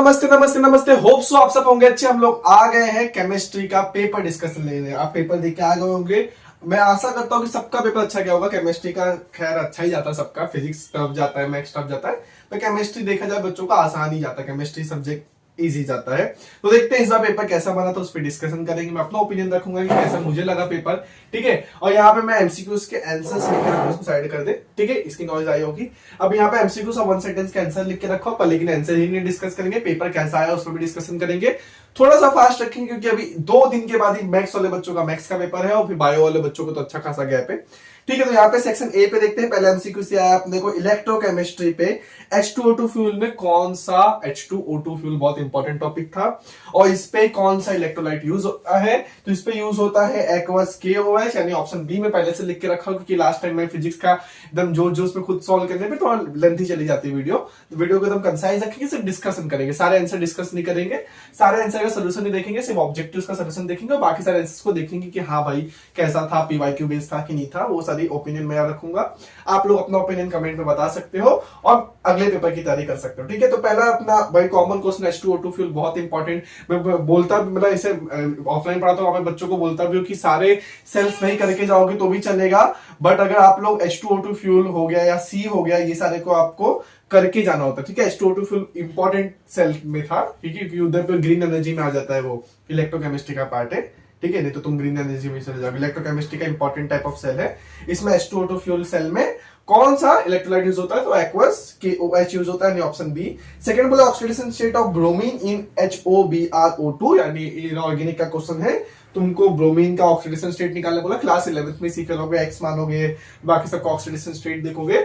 नमस्ते नमस्ते नमस्ते। होप सो आप सब होंगे अच्छे। हम लोग आ गए हैं केमिस्ट्री का पेपर डिस्कशन लेने। आप पेपर देख के आ गए होंगे। मैं आशा करता हूँ कि सबका पेपर अच्छा गया होगा। केमिस्ट्री का खैर अच्छा ही जाता है सबका। फिजिक्स टफ जाता है, मैथ्स टफ जाता है, तो केमिस्ट्री देखा जाए बच्चों का आसान ही जाता है। केमिस्ट्री सब्जेक्ट इजी जाता है। तो देखते हैं इस बार पेपर कैसा बना, तो उस पर डिस्कशन करेंगे। मैं अपना ओपिनियन रखूंगा कि कैसा मुझे लगा पेपर। ठीक है, और यहाँ पे मैं एमसीक्यूज के आंसर्स लिख के रखूंगा, उसको साइड कर दे। ठीक है, इसकी नॉलेज आई होगी। अब यहाँ पे एमसीक्यूज और वन सेंटेंस के आंसर लिख के रखो, पर लेकिन आंसर ही नहीं डिस्कस करेंगे। पेपर कैसा आया उस पर भी डिस्कशन करेंगे। थोड़ा सा फास्ट रखेंगे क्योंकि अभी 2 दिन के बाद ही मैथ्स वाले बच्चों का मैथ्स का पेपर है और फिर बायो वाले बच्चों को तो अच्छा खासा गैप है। ठीक है, तो यहाँ पे सेक्शन ए पे देखते हैं। पहले एमसीक्यू से आया अपने को इलेक्ट्रोकेमिस्ट्री पे H2O2 फ्यूल में कौन सा H2O2 फ्यूल बहुत इंपॉर्टेंट टॉपिक था, और इस पे कौन सा इलेक्ट्रोलाइट यूज होता है। तो इस पे यूज होता है एक्वस KOH, यानी ऑप्शन बी में पहले से लिख के रखा, क्योंकि लास्ट टाइम मैं फिजिक्स का एकदम जोर पे खुद सॉल्व करने पे थोड़ा लेंथी चली जाती है वीडियो। तो वीडियो को एकदम कंसाइज रखेंगे, सिर्फ डिस्कशन करेंगे, सारे आंसर डिस्कस नहीं करेंगे, सारे आंसर का सोल्यूशन नहीं देखेंगे, सिर्फ ऑब्जेक्टिव्स का सोल्यूशन देखेंगे और बाकी सारे आंसर्स को देखेंगे कि हाँ भाई कैसा था, PYQ बेस्ड था कि नहीं था। वो सारी ओपिनियन मैं रखूंगा। आप लोग अपना ओपिनियन कमेंट में बता सकते हो और अगले पेपर की तैयारी कर सकते हो। ठीक है, तो पहला अपना भाई कॉमन क्वेश्चन H2O2 फ्यूल बहुत इंपॉर्टेंट। मैं बोलता मतलब इसे ऑफलाइन पढ़ाता हूँ, बच्चों को बोलता भी हूँ कि सारे सेल्स नहीं करके जाओगे तो भी चलेगा, बट अगर आप लोग H2O2 फ्यूल हो गया या C हो गया, ये सारे को आपको करके जाना होता है। ठीक है, H2O2 फ्यूल इंपॉर्टेंट सेल में था क्योंकि उधर पे ग्रीन एनर्जी में आ जाता है, वो इलेक्ट्रोकेमिस्ट्री का पार्ट है। ठीक है, नहीं तो तुम ग्रीन एनर्जी में चले जाओगे। इलेक्ट्रोकेमिस्ट्री का इंपॉर्टेंट टाइप ऑफ सेल है। इसमें H2O2 फ्यूल सेल में कौन सा इलेक्ट्रोलाइट यूज होता है, तो एक्वस KOH यूज होता है, यानी ऑप्शन बी। सेकंड बोला oxidation state of bromine in HOBRO2, यानी इनऑर्गेनिक का क्वेश्चन है। तुमको ब्रोमीन का ऑक्सीडेशन स्टेट निकालने बोला, क्लास 11th में सीख लोगे, एक्स मानोगे, बाकी सबका ऑक्सीडेशन स्टेट देखोगे।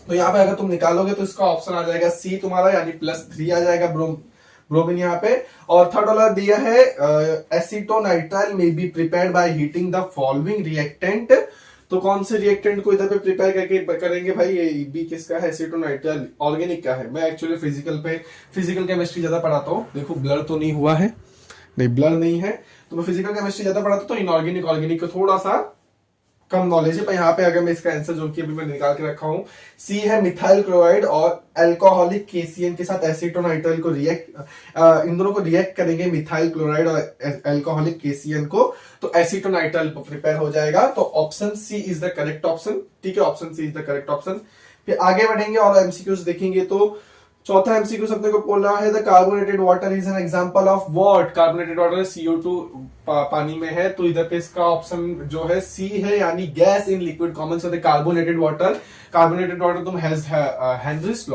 तो यहाँ पे अगर तुम निकालोगे तो इसका ऑप्शन आ जाएगा सी तुम्हारा, यानी +3 आ जाएगा ब्रोमीन यहाँ पे। और थर्ड वाला दिया है एसीटोनाइट्राइल में be prepared by heating the following reactant. तो कौन से रिएक्टेंट को इधर पे प्रिपेयर करके करेंगे भाई, ये बी किसका है, एसीटोनाइट्राइल ऑर्गेनिक का है। मैं एक्चुअली फिजिकल केमिस्ट्री ज्यादा पढ़ाता हूँ। देखो ब्लर तो नहीं हुआ है, नहीं ब्लर नहीं है, तो मैं फिजिकल केमिस्ट्री ज्यादा पढ़ाता हूँ, तो इनऑर्गेनिक ऑर्गेनिक को थोड़ा सा कम नॉलेज है। पर यहाँ पे अगर मैं इसका आंसर जो कि अभी मैं निकाल के रखा हूँ, सी है मिथाइल क्लोराइड और अल्कोहलिक KCN के साथ एसीटोनाइट्राइल को इन दोनों को रिएक्ट करेंगे, मिथाइल क्लोराइड और अल्कोहलिक KCN को, तो एसीटोनाइट्राइल प्रिपेयर हो जाएगा। तो option C is the correct option. ठीक है, option C is the correct option. फिर आगे बढ़ेंगे और एमसीक्यूज देखेंगे। तो चौथा एमसीक्यू अपने को बोल रहा है the carbonated water is an example of what. Carbonated water CO2 पानी में है, तो इधर पे इसका ऑप्शन जो है सी है, यानी गैस इन लिक्विड कॉमन से कार्बोनेटेड वाटर। कार्बोनेटेड वाटर तुम हेनरीज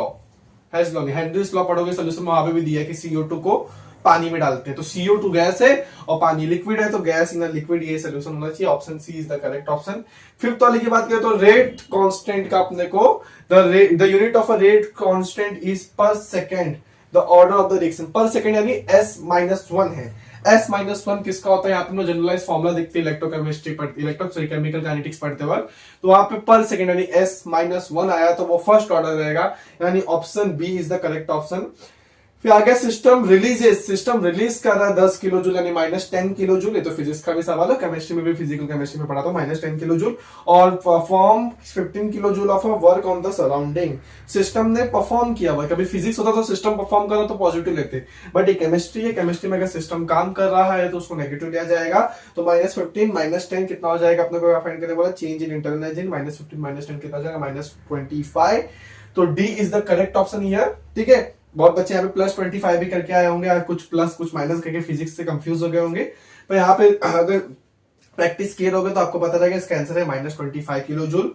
लॉ पढ़ोगे, सोल्यूशन में वहां पे भी दिया है कि CO2 को पानी में डालते हैं, तो CO2 गैस है और पानी लिक्विड है, तो गैस इन लिक्विड ये सोल्यूशन होना चाहिए। Option C is the correct option. Fifth वाले की बात करें तो रेट कांस्टेंट का अपने को the unit of a rate constant is per second, the order of the reaction per second, यानी S-1 है। S-1 किसका होता है, यहाँ पे जनरलाइज फॉर्मुला देखते हैं इलेक्ट्रोकेमिस्ट्री पढ़ते, इलेक्ट्रोकेमिकल काइनेटिक्स पढ़ते वक्त, तो वहां पे पर सेकंड यानी S-1 आया, तो वो फर्स्ट ऑर्डर रहेगा, यानी option B is the correct option. फिर आगे सिस्टम रिलीज कर रहा है 10 किलो जूल, यानी -10 किलो जूल। ये तो फिजिक्स का भी सवाल है, केमिस्ट्री में भी, फिजिकल केमिस्ट्री में पढ़ा था, -10 किलो जूल। और perform 15 kilo joule of work on the surrounding. System ने परफॉर्म किया हुआ। कभी फिजिक्स होता तो सिस्टम परफॉर्म करा तो पॉजिटिव लेते, बट ये केमिस्ट्री है, केमिस्ट्री में अगर सिस्टम काम कर रहा है तो उसको नेगेटिव लिया जाएगा। तो -15 -10 कितना हो जाएगा अपने को फाइंड करने बोला, चेंज इन इंटरनल एनर्जी। -15 -10 कितना हो जाएगा, -25। तो D is the correct option here. ठीक है, बहुत बच्चे यहाँ पे +25 भी करके आए होंगे, कुछ प्लस कुछ माइनस करके फिजिक्स से कंफ्यूज हो गए होंगे। पर यहाँ पे अगर प्रैक्टिस किए रहोगे तो आपको पता रहेगा इसका आंसर है -25 किलो जूल।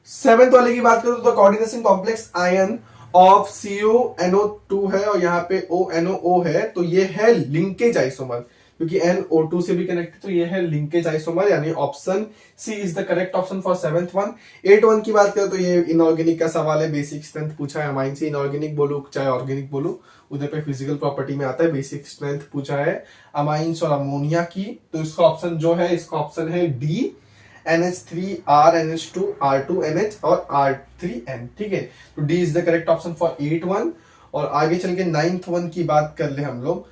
7th वाले की बात करो तो coordination complex ion of CONO2 है और यहाँ पे ONO है, तो ये है लिंकेज आइसोमर, क्योंकि NO2 से भी कनेक्टेड, तो ये है लिंकेज आइसोमर, यानी option C is the correct option for 7th one. 8th की बात करें तो ये इनऑर्गेनिक का सवाल है, बेसिक स्ट्रेंथ पूछा है अमाइन से, इनऑर्गेनिक बोलू चाहे ऑर्गेनिक बोलू, उधर पे फिजिकल प्रॉपर्टी में आता है, बेसिक स्ट्रेंथ पूछा है अमाइंस और अमोनिया की। तो इसका ऑप्शन जो है, इसका ऑप्शन है डी, NH3R NH2 R2NH और R3N। ठीक है, तो D is the correct option for 8th। और आगे चल के 9th वन की बात कर ले हम लोग,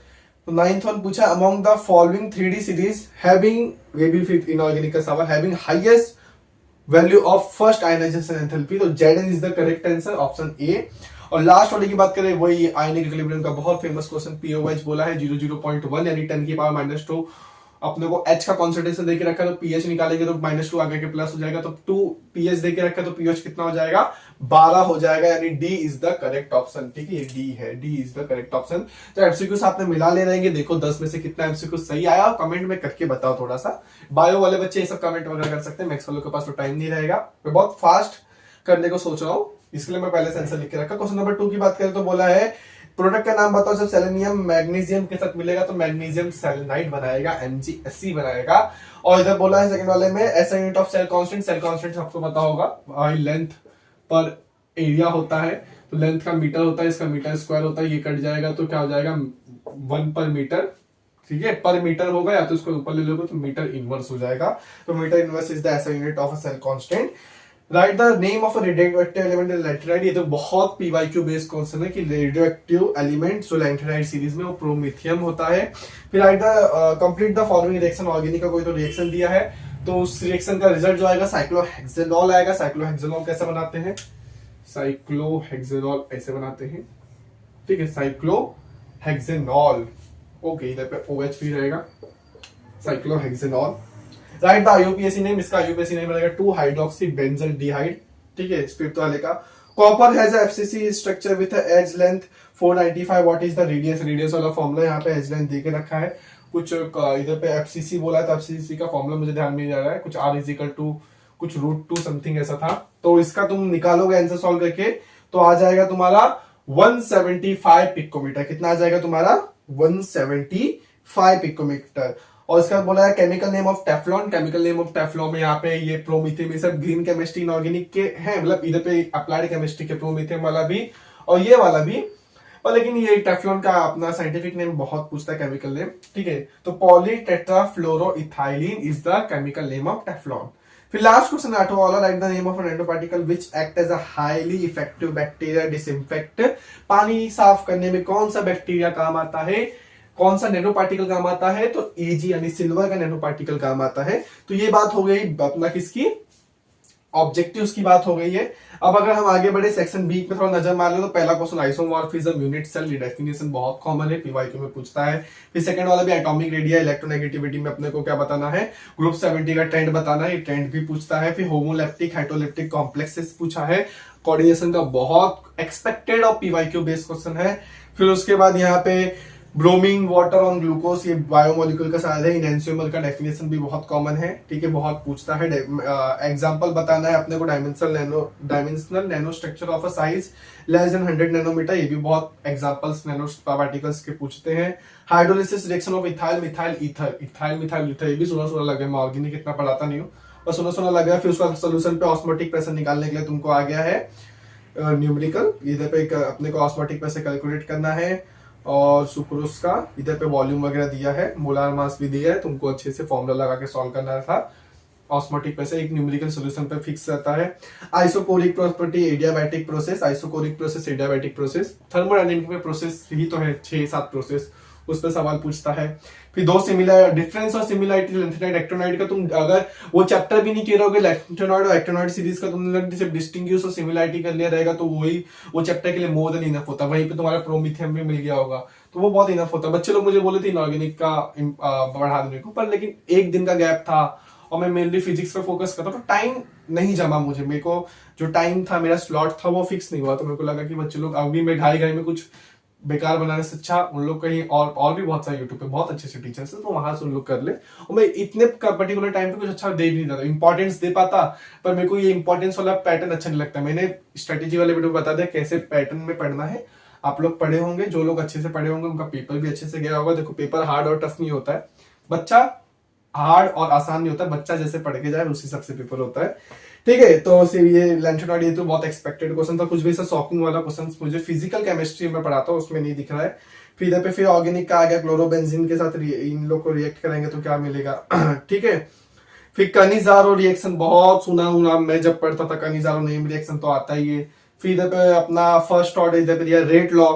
तो 9th वन पूछा among the following 3D series having, वे भी फिर इनऑर्गेनिक का सवाल, having highest value of first ionisation enthalpy, तो Zn is the correct answer, option A. और लास्ट वाले की बात करें वही आयनिक इक्विलिब्रियम का बहुत फेमस क्वेश्चन पीओएच बोला है 00.1 यानी 10⁻²। अपने को एच का कॉन्सेंट्रेशन देके रखा है तो पीएच निकालेंगे तो -2 आगे के प्लस हो जाएगा, तो 2 पीएच देके रखा है तो पीएच कितना हो जाएगा 12 हो जाएगा, यानी D is the correct option. ठीक है, डी है, D is the correct option. तो एमसीक्यू आपने मिला ले रहेंगे, देखो 10 में से कितना एमसीक्यू सही आया कमेंट में करके बताओ थोड़ा सा। बायो वाले बच्चे ये सब कमेंट वगैरह कर सकते हैं, मैथ्स वालों के पास तो टाइम नहीं रहेगा, मैं बहुत फास्ट करने को सोच रहा हूँ, इसके लिए मैं पहले से आंसर लिख के रखा। क्वेश्चन नंबर 2 की बात करें तो बोला है प्रोडक्ट का नाम बताओ जब सेलेनियम मैग्नीशियम के साथ मिलेगा तो मैग्नीशियम सेलेनाइड बनाएगा, MgSc बनाएगा। और इधर बोला है सेकंड वाले में SI unit of cell constant, cell constant आपको पता होगा लेंथ पर एरिया होता है, तो लेंथ का मीटर होता है, इसका मीटर स्क्वायर होता है, ये कट जाएगा तो क्या हो जाएगा 1 पर मीटर। ठीक है, पर मीटर होगा या तो इसको ऊपर ले लोगे तो मीटर इनवर्स हो जाएगा, तो metre inverse is the SI unit of a cell constant. Write the name of radioactive element in lanthanide, ये तो बहुत पीवाईक्यू बेस्ड क्वेश्चन है कि रेडियोएक्टिव एलिमेंट जो लैंथेनाइड सीरीज में वो प्रोमिथियम होता है। फिर write the complete the following reaction, organic का कोई तो रिएक्शन दिया है तो उस रिएक्शन का रिजल्ट जो आएगा साइक्लोहेक्सेनॉल आएगा। साइक्लोहेक्सेनॉल कैसे बनाते हैं, साइक्लोहेक्सेनॉल ऐसे बनाते हैं। ठीक है, साइक्लोहेक्सेनॉल, ओके इधर पे OH भी रहेगा, cyclohexanol. Write the IUPAC name, इसका आईयूपीएसी नेम रहेगा 2 हाइड्रोक्सी बेंजल्डिहाइड। ठीक है, स्पिरिट वाले का। Copper has FCC structure with edge length 495, what is the radius, radius वाला फॉर्मूला यहाँ पे एज लेंथ देके रखा है। कुछ इधर पे एफसीसी बोला है तो एफसीसी का फॉर्मूला मुझे ध्यान में नहीं आ रहा है, कुछ R इक्वल टू कुछ √2 समथिंग ऐसा था, तो इसका तुम निकालोगे आंसर सॉल्व करके तो आ जाएगा तुम्हारा 175 पिकोमीटर। कितना आ जाएगा तुम्हारा 175 पिकोमीटर। और इसका बोला है chemical name of Teflon, chemical name of Teflon में यहाँ पे ये प्रोमिथियम, ये सब ग्रीन केमिस्ट्री इनऑर्गेनिक के हैं, मतलब इधर पे अप्लाइड केमिस्ट्री के प्रोमिथियम वाला भी और ये वाला भी, और लेकिन ये टेफ्लॉन का अपना साइंटिफिक नेम बहुत पूछता है केमिकल नेम। ठीक है, तो polytetrafluoroethylene is the chemical name of Teflon. फिर लास्ट क्वेश्चन 8वां वाला, write the name of an nanoparticle which act as a highly effective bacteria disinfect, पानी साफ करने में कौन सा बैक्टीरिया काम आता है, कौन सा नैनो पार्टिकल काम आता है, तो Ag यानी सिल्वर का नैनो पार्टिकल काम आता है। तो ये बात हो गई अपना किसकी, ऑब्जेक्टिव्स की बात हो गई है। अब अगर हम आगे बढ़े सेक्शन बी में थोड़ा नजर मार ले तो पहला क्वेश्चन आइसोमॉर्फिज्म यूनिट सेल, ये डेफिनेशन बहुत कॉमन है, पीवाईक्यू में पूछता है। फिर सेकंड वाला भी एटॉमिक रेडिया इलेक्ट्रोनेगेटिविटी में अपने को क्या बताना है, ग्रुप 70 का ट्रेंड बताना है, ट्रेंड भी पूछता है। फिर होमोलेप्टिक हाइड्रोलेप्टिक कॉम्प्लेक्सेस पूछा है, कोऑर्डिनेशन का बहुत एक्सपेक्टेड और पीवाईक्यू बेस्ड क्वेश्चन है। फिर उसके बाद यहाँ पे ब्रोमीन वाटर ऑन ग्लूकोज, ये बायोमोलिक्यूल का साथ है। इनएंशियोमर का डेफिनेशन भी बहुत कॉमन है, ठीक है, बहुत पूछता है। एग्जांपल बताना है अपने को, dimensional nano structure of a size less than 100 nanometre, ये भी बहुत एग्जांपल्स नैनो पार्टिकल्स के पूछते हैं। Hydrolysis reaction of ethyl methyl ether, ethyl methyl ether, ये भी सुना लगे, मैं ऑर्गेनिक इतना पढ़ाता नहीं हूँ और सुना लगा। फिर उसका सोल्यूशन पे ऑस्मोटिक प्रेशर निकालने के लिए तुमको आ गया है न्यूमेरिकल, इधर पे अपने को ऑस्मोटिक प्रेशर कैलकुलेट करना है। और सुक्रोज का इधर पे वॉल्यूम वगैरह दिया है, मोलार मास भी दिया है, तुमको अच्छे से फॉर्मूला लगा के सॉल्व करना था। ऑस्मोटिक प्रेशर एक न्यूमेरिकल सॉल्यूशन पे फिक्स रहता है। Isochoric property, adiabatic process, isochoric process, adiabatic process, thermodynamic में प्रोसेस ही तो है 6-7 प्रोसेस, उस पर सवाल पूछता है। फिर दो सिमिलर डिफरेंस और सिमिलरिटी लैंथेनाइड एक्टिनोइड का, तुम अगर वो चैप्टर भी नहीं किया रहोगे लैंथेनाइड और एक्टिनोइड सीरीज का, तुमने सिर्फ डिस्टिंग्विश और सिमिलरिटी कर लिया रहेगा तो वही वो चैप्टर के लिए मोर देन इनफ होता। वहीं पे तुम्हारा प्रोमिथियम भी मिल गया होगा तो वो बहुत इनफ होता। बच्चे लोग मुझे बोले थे इनऑर्गेनिक का बढ़ा देने को, पर लेकिन एक दिन का गैप था और मैं मेनली फिजिक्स पे फोकस करता तो टाइम नहीं जमा मुझे, मेरे को जो टाइम था मेरा स्लॉट था वो फिक्स नहीं हुआ, तो मेरे को लगा कि बच्चे लोग अभी मैं ढाई घंटे में कुछ बेकार बनाने से अच्छा उन लोग कहीं और भी बहुत सारे यूट्यूब पे बहुत अच्छे अच्छे टीचर्स हैं तो वहां से उन लोग कर ले। और मैं इतने पर्टिकुलर टाइम पे कुछ अच्छा दे भी नहीं पाता, इंपॉर्टेंस दे पाता, पर मेरे को ये इंपॉर्टेंस वाला पैटर्न अच्छा नहीं लगता। मैंने स्ट्रेटेजी वाले वीडियो बता दिया कैसे पैटर्न में पढ़ना है, आप लोग पढ़े होंगे, जो लोग अच्छे से पढ़े होंगे उनका पेपर भी अच्छे से गया होगा। देखो पेपर हार्ड और टफ नहीं होता है, बच्चा हार्ड और आसान नहीं होता, बच्चा जैसे पढ़ के जाए उसी सबसे पेपर होता है, ठीक है। तो ये लैंथेनाइड ये तो बहुत एक्सपेक्टेड क्वेश्चन था, कुछ भी ऐसा शॉकिंग वाला क्वेश्चन मुझे फिजिकल केमिस्ट्री में पढ़ा था उसमें नहीं दिख रहा है। फिर इधर पे फिर ऑर्गेनिक का आ गया, क्लोरोबेंजीन के साथ इन लोग को रिएक्ट करेंगे तो क्या मिलेगा, ठीक है। फिर कनिजारो रिएक्शन बहुत सुना हूं, मैं जब पढ़ता था कनिजारो नेम रिएक्शन तो आता ही है। फिर इधर पे अपना फर्स्ट ऑर्डर इधर पे दिया रेट लॉ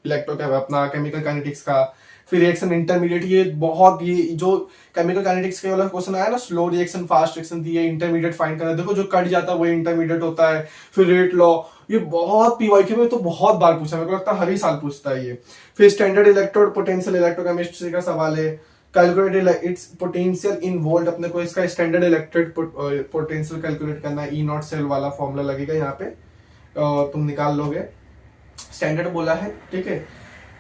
इलेक्ट्रो अपना केमिकल काइनेटिक्स का। फिर रिएक्शन इंटरमीडिएट, ये बहुत ये जो केमिकल काइनेटिक्स के वाला क्वेश्चन आया ना, स्लो रिएक्शन फास्ट रिएक्शन दिए, इंटरमीडिएट फाइंड करना, देखो जो कट जाता है वो इंटरमीडिएट होता है। फिर रेट लॉ, ये बहुत पीवाईक्यू में तो बहुत बार पूछा, मेरे को लगता है हर ही साल पूछता है ये। फिर स्टैंडर्ड इलेक्ट्रोड पोटेंशियल इलेक्ट्रोकेमिस्ट्री का सवाल है, calculate its potential in volt, अपने को इसका स्टैंडर्ड इलेक्ट्रोड पोटेंशियल कैलकुलेट करना है, ई नॉट सेल वाला फॉर्मूला लगेगा यहाँ पे, तुम निकाल लोगे, स्टैंडर्ड बोला है, ठीक है।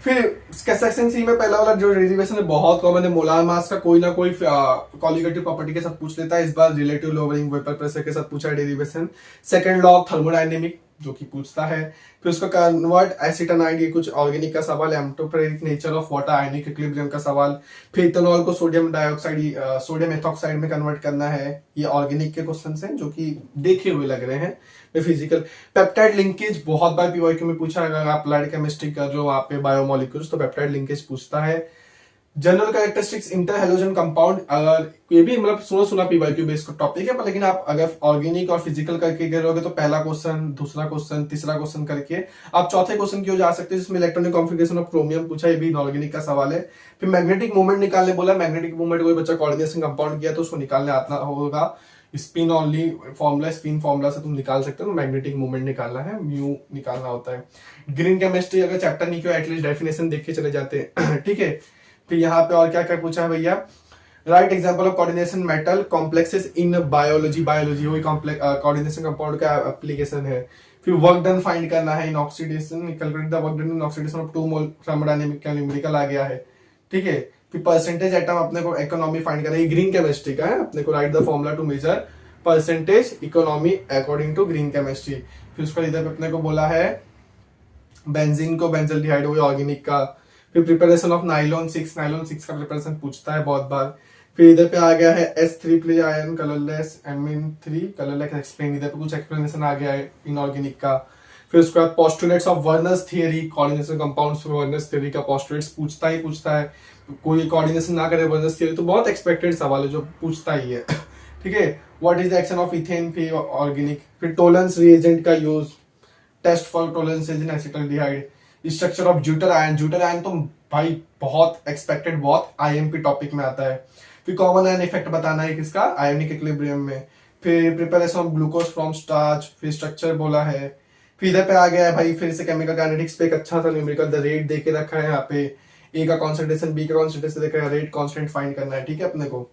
फिर सेक्शन सी में पहला वाला जो डेरिवेशन है बहुत कॉमन है, मोलार मास का कोई ना कोई कॉलिगेटिव प्रॉपर्टी के साथ पूछ लेता है, इस बार रिलेटिव लोअरिंग वेपर प्रेशर के साथ पूछा है derivation. Second law of thermodynamic जो कि पूछता है। फिर उसका कन्वर्ट एसिटानाइड, ये कुछ ऑर्गेनिक का सवाल है। Amphiprotic nature of water ionic equilibrium का सवाल। फिर इथेनॉल को सोडियम डाइऑक्साइड सोडियम एथॉक्साइड में कन्वर्ट करना है, ये ऑर्गेनिक के क्वेश्चन हैं जो कि देखे हुए लग रहे हैं फिजिकल। पेप्टाइड लिंकेज बहुत बार पीवाईक्यू में पूछा है, अगर आप अप्लाइड केमिस्ट्री कर रहे हो वहां पे बायोमोलिक्यूल्स तो पेप्टाइड लिंकेज पूछता है। General characteristics inter halogen compound, अगर ये भी मतलब सुना पीवाईक्यू बेस्ड टॉपिक है, पर लेकिन आप अगर ऑर्गेनिक और फिजिकल करके गिरोगे तो पहला क्वेश्चन, दूसरा क्वेश्चन, तीसरा क्वेश्चन करके आप चौथे क्वेश्चन की ओर जा सकते हैं, जिसमें इलेक्ट्रॉनिक कॉन्फिगरेशन ऑफ क्रोमियम पूछा, ये भी इनऑर्गेनिक का सवाल है। फिर मैग्नेटिक मूवमेंट निकालने बोला, मैग्नेटिक मूवमेंट कोई बच्चा कोऑर्डिनेशन कंपाउंड किया तो उसको निकालने आता होगा, spin only formula, spin formula से तुम निकाल सकते हो, मैग्नेटिक मूवमेंट निकालना है, म्यू निकालना होता है। ग्रीन केमिस्ट्री अगर चैप्टर नहीं किया एटलीस्ट डेफिनेशन देख के चले जाते हैं ठीक है। फिर यहाँ पे और क्या क्या पूछा है भैया, right example of coordination metal complexes in biology, biology वही कोऑर्डिनेशन कंपाउंड का एप्लीकेशन है। फिर वर्क डन फाइंड करना है in oxidation, calculate the work done in oxidation of 2 mole thermodynamic का न्यूमेरिकल आ गया है, ठीक है। फिर परसेंटेज एटम अपने को इकोनॉमी फाइंड करना है, ग्रीन केमिस्ट्री का है, अपने को write the formula to measure percentage economy according to green chemistry. फिर उसका इधर पे अपने को बोला है बेंजीन को बेंजल्डिहाइड, वो ऑर्गेनिक का। फिर प्रिपरेशन ऑफ नाइलॉन 6 का प्रिपरेशन पूछता है बहुत बार। फिर इधर पे आ गया है S3 play ion colourless Mn3 colourless explain, इधर पे कुछ एक्सप्लेनेशन आ गया है इनऑर्गेनिक का। फिर उसके बाद postulates of Werner's theory, coordination compounds Werner's theory का पोस्टुलेट्स पूछता है, कोई कोऑर्डिनेशन ना करे वर्नर्स थियरी तो बहुत एक्सपेक्टेड सवाल है जो पूछता ही है ठीक है। What is the action of ethane, फिर ऑर्गेनिक। फिर टोलेंस रिएजेंट का use, test for Tollens in acetaldehyde. Structure of zwitter ion, zwitter ion तो भाई बहुत एक्सपेक्टेड, बहुत आईएमपी टॉपिक में आता है। फिर कॉमन आयन इफेक्ट बताना है किसका, आयोनिक इक्विलिब्रियम में। फिर preparation of glucose from starch, फिर स्ट्रक्चर बोला है। फिर इधर पे आ गया है भाई फिर से केमिकल काइनेटिक्स पे एक अच्छा सा न्यूमेरिकल द रेट दे के रखा है यहाँ पे, ए का कॉन्सेंट्रेशन बी का कॉन्सेंट्रेशन देखा है, रेट कांस्टेंट फाइंड करना है, ठीक है अपने को।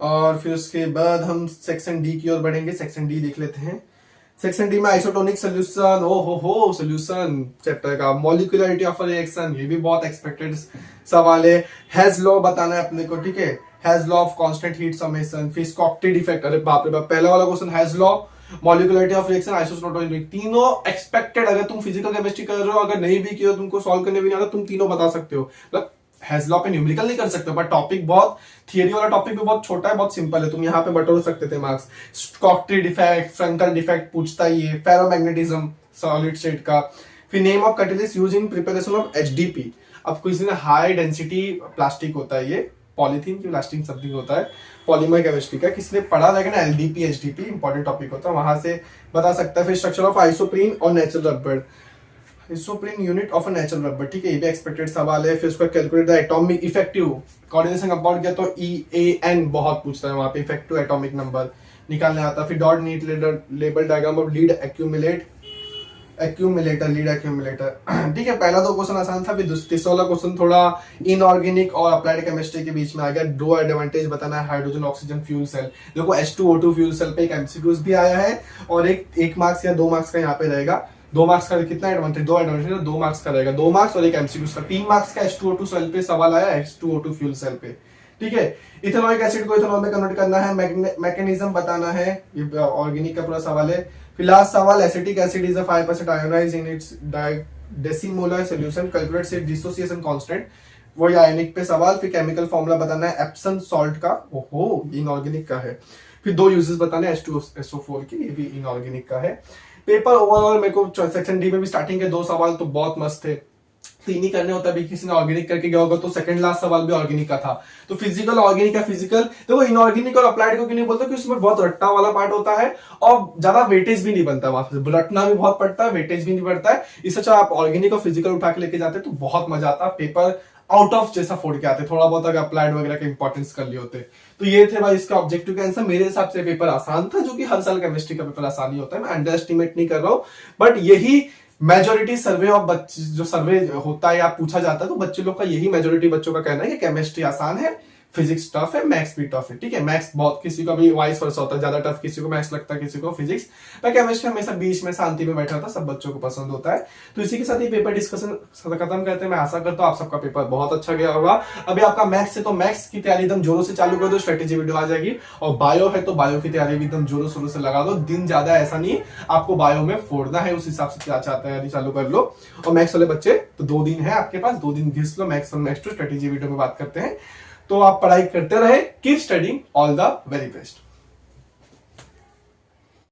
और फिर उसके बाद हम सेक्शन डी की ओर बढ़ेंगे, सेक्शन डी देख लेते हैं। सेक्शन डी में आइसोटोनिक सोल्यूशन, हो सोल्यूशन चैप्टर का, मॉलिक्यूलरिटी ऑफ रिएक्शन, ये भी बहुत एक्सपेक्टेड सवाल है। हेज लॉ बताना है अपने को, ठीक है, hedge law of constant heat summation. फिर स्कॉक्टेड इफेक्ट, अरे बाप रे बाप, पहला वाला question hedge law, molecularity of reaction, isotonic, तीनों एक्सपेक्टेड। अगर तुम फिजिकल केमिस्ट्री कर रहे हो, अगर नहीं भी किया तुमको सॉल्व करने भी नहीं आता, तुम तीनों बता सकते हो। मतलब हेज लॉ पे न्यूमेरिकल नहीं कर सकते, बट टॉपिक बहुत थियरी वाला टॉपिक भी बहुत छोटा है, बहुत सिंपल है, तुम यहाँ पे बटोर सकते थे मार्क्स। स्कॉक्टेड इफेक्ट, फ्रंकल डिफेक्ट पूछता ही है, फेरोमैग्नेटिज्म सॉलिड स्टेट का। फिर name of catalyst use in preparation of HDP. अब किसी ने हाई डेंसिटी प्लास्टिक होता है, ये पॉलीथीन की प्लास्टिक समथिंग होता है, पॉलीमर केमिस्ट्री का, किसी ने पढ़ा रहेगा ना, एलडीपी एचडीपी इंपॉर्टेंट टॉपिक होता है, वहां से बता सकता है। फिर स्ट्रक्चर ऑफ आइसोप्रीन और natural rubber, isoprene unit of a natural rubber, ठीक है, ये भी एक्सपेक्टेड सवाल है। फिर उसका calculate the atomic effective coordination compound किया तो EAN बहुत पूछता है वहां पे, इफेक्टिव एटॉमिक नंबर निकालने आता है। फिर dot neat label diagram of lead accumulator, lead accumulator, ठीक है। पहला दो क्वेश्चन आसान था, फिर तीसरा वाला क्वेश्चन थोड़ा इनऑर्गेनिक और अप्लाइड केमिस्ट्री के बीच में आ गया। दो एडवांटेज बताना है हाइड्रोजन ऑक्सीजन फ्यूल सेल, देखो H2O2 फ्यूल सेल पे एक एमसीक्यूज भी आया है और एक मार्क्स या 2 मार्क्स का यहाँ पे रहेगा। 2 मार्क्स का कितना एडवांटेज, 2 एडवांटेज, 2 मार्क्स का रहेगा, 2 मार्क्स और एक एमसीक्यूज का 3 मार्क्स का H2O2 सेल पे सवाल आया, H2O2 फ्यूल सेल पे, ठीक है। इथेनॉइक एसिड को इथेनॉल में कन्वर्ट करना है, मैकेनिज्म बताना है, ये ऑर्गेनिक का पूरा सवाल है। फिर लास्ट सवाल, acetic acid is a 5% ionised in its decimolar solution, calculate its dissociation constant, वो आयोनिक पे सवाल। फिर केमिकल फॉर्मूला बताना है एप्सम सॉल्ट का, ओहो इनऑर्गेनिक का है। फिर 2 यूजेस बताने H2SO4 की, ये भी इनऑर्गेनिक का है। पेपर ओवरऑल मेरे को सेक्शन डी में भी स्टार्टिंग के 2 सवाल तो बहुत मस्त थे, 3 ही करने होता है, किसी ने ऑर्गेनिक करके गया होगा तो सेकंड लास्ट सवाल भी ऑर्गेनिक का था। तो फिजिकल ऑर्गेनिक का फिजिकल, देखो इनऑर्गेनिक और अप्लाइड को क्यों नहीं बोलते, क्योंकि उसमें बहुत रट्टा वाला पार्ट होता है और ज्यादा वेटेज भी नहीं बनता, वहां से रटना भी बहुत पड़ता है, वेटेज भी नहीं पड़ता है। इससे अच्छा आप ऑर्गेनिक और फिजिकल उठा के लेके जाते तो बहुत मजा आता, पेपर आउट ऑफ जैसा फोड़ के आते, थोड़ा बहुत अगर अप्लाइड वगैरह के इंपॉर्टेंस कर लिए होते। तो ये थे भाई इसका ऑब्जेक्टिव का आंसर। मेरे हिसाब से पेपर आसान था, जो कि हर साल केमिस्ट्री का पेपर आसान ही होता है, मैं अंडर एस्टिमेट नहीं कर रहा हूं, बट यही मेजोरिटी सर्वे ऑफ बच्चे जो सर्वे होता है या पूछा जाता है, तो बच्चे लोग का यही मेजोरिटी बच्चों का कहना है कि केमिस्ट्री आसान है, फिजिक्स टफ है, मैथ्स भी टफ है। ठीक है, मैथ्स बहुत किसी का भी वाइस वर्सा होता है, ज्यादा टफ किसी को मैथ्स लगता है, किसी को फिजिक्स। पर केमिस्ट्री हमेशा बीच में शांति में बैठा था, सब बच्चों को पसंद होता है। तो इसी के साथ ये पेपर डिस्कशन खत्म करते हैं। मैं आशा करता हूँ आप सबका पेपर बहुत अच्छा गया होगा। अभी आपका मैथ्स है तो मैथ्स की तैयारी एकदम जोरों से चालू कर दो, स्ट्रेटेजी वीडियो आ जाएगी। और बायो है तो बायो की तैयारी भी एकदम जोरों शोरों से लगा दो, दिन ज्यादा ऐसा नहीं आपको बायो में फोड़ना है, उस हिसाब से क्या तैयारी चालू कर लो। और मैथ्स वाले बच्चे तो 2 दिन है आपके पास, 2 दिन घिस लो, मैथ्स और मैथ्स टू स्ट्रेटेजी वीडियो में बात करते हैं। तो आप पढ़ाई करते रहे, keep studying, all the very best.